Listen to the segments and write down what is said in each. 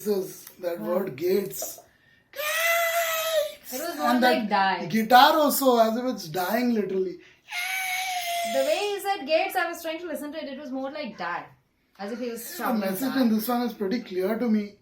Jesus, that word gates. It was more like die. Guitar also, as if it's dying literally. The way he said gates, I was trying to listen to it. It was more like die, as if he was The shouting. message in this one is pretty clear to me.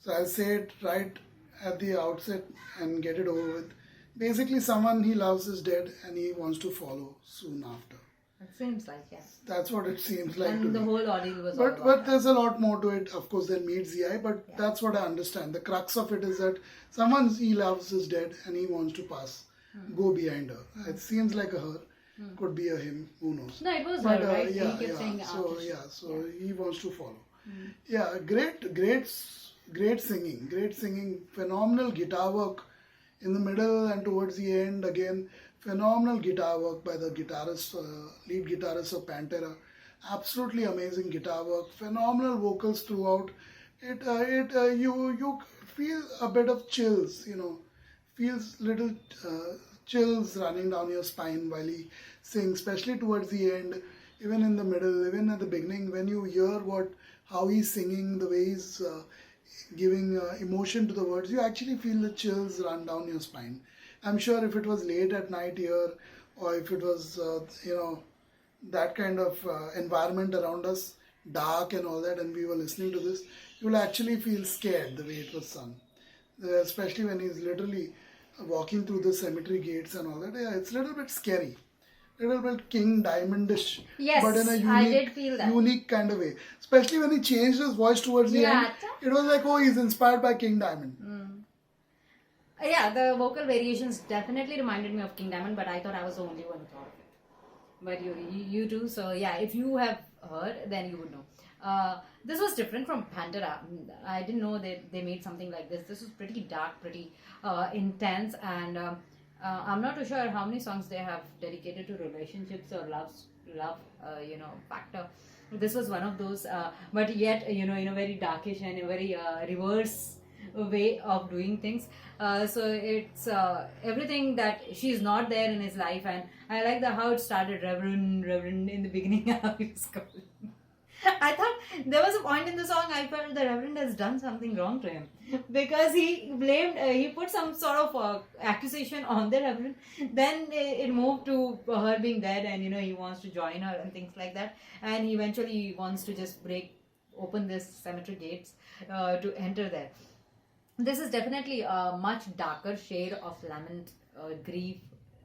So I'll say it right at the outset and get it over with. Basically, someone he loves is dead and he wants to follow soon after. It seems like, yes. That's what it seems like to And the me. whole audio was all about But that. there's a lot more to it, of course, than meets the eye. But that's what I understand. The crux of it is that someone he loves is dead and he wants to pass, go behind her. It seems like a her, could be a him, who knows. No, it was But her, right? yeah, He kept saying yeah. after. So he wants to follow. Yeah, great singing, phenomenal guitar work in the middle and towards the end. Again, phenomenal guitar work by the guitarist, lead guitarist of Pantera. Absolutely amazing guitar work. Phenomenal vocals throughout. You feel a bit of chills. Feels little chills running down your spine while he sings, especially towards the end, even in the middle, even at the beginning, when you hear how he's singing, the way he's giving emotion to the words, you actually feel the chills run down your spine. I'm sure if it was late at night here, or if it was, that kind of environment around us, dark and all that, and we were listening to this, you will actually feel scared the way it was sung. Especially when he's literally walking through the cemetery gates and all that. Yeah, it's a little bit scary. Little bit King Diamondish, Yes, but in a I did feel that. unique kind of way. Especially when he changed his voice towards the Yeah. end, it was like, oh, he's inspired by King Diamond. Yeah, the vocal variations definitely reminded me of King Diamond, but I thought I was the only one who thought of it. But you do, so yeah, if you have heard, then you would know. This was different from Pantera. I didn't know they made something like this. This was pretty dark, pretty intense, and I'm not too sure how many songs they have dedicated to relationships or love factor. This was one of those, but yet, in a very darkish and a very reverse way of doing things. So it's everything that she's not there in his life, and I like how it started, Reverend in the beginning. How he was called. I thought there was a point in the song I felt the Reverend has done something wrong to him, because he put some sort of accusation on the Reverend. Then it moved to her being dead, and he wants to join her and things like that, and he eventually wants to just open this cemetery gates to enter there. This is definitely a much darker shade of lament, grief,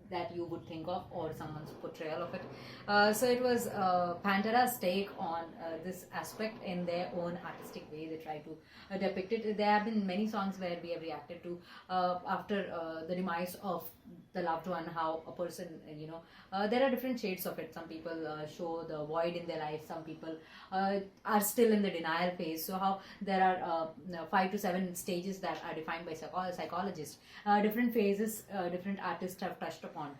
that you would think of, or someone's portrayal of it. So it was Pantera's take on this aspect in their own artistic way. They try to depict it. There have been many songs where we have reacted to after the demise of the loved one, how a person, there are different shades of it. Some people show the void in their life. Some people are still in the denial phase. So how there are 5 to 7 stages that are defined by psychologists. Different phases, different artists have touched upon.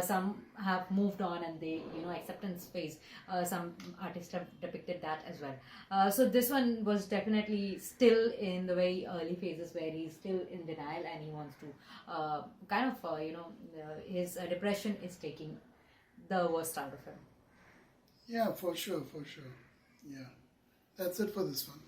Some have moved on and they, acceptance phase. Some artists have depicted that as well. So this one was definitely still in the very early phases where he's still in denial and he wants to his depression is taking the worst out of him. Yeah, for sure. Yeah. That's it for this one.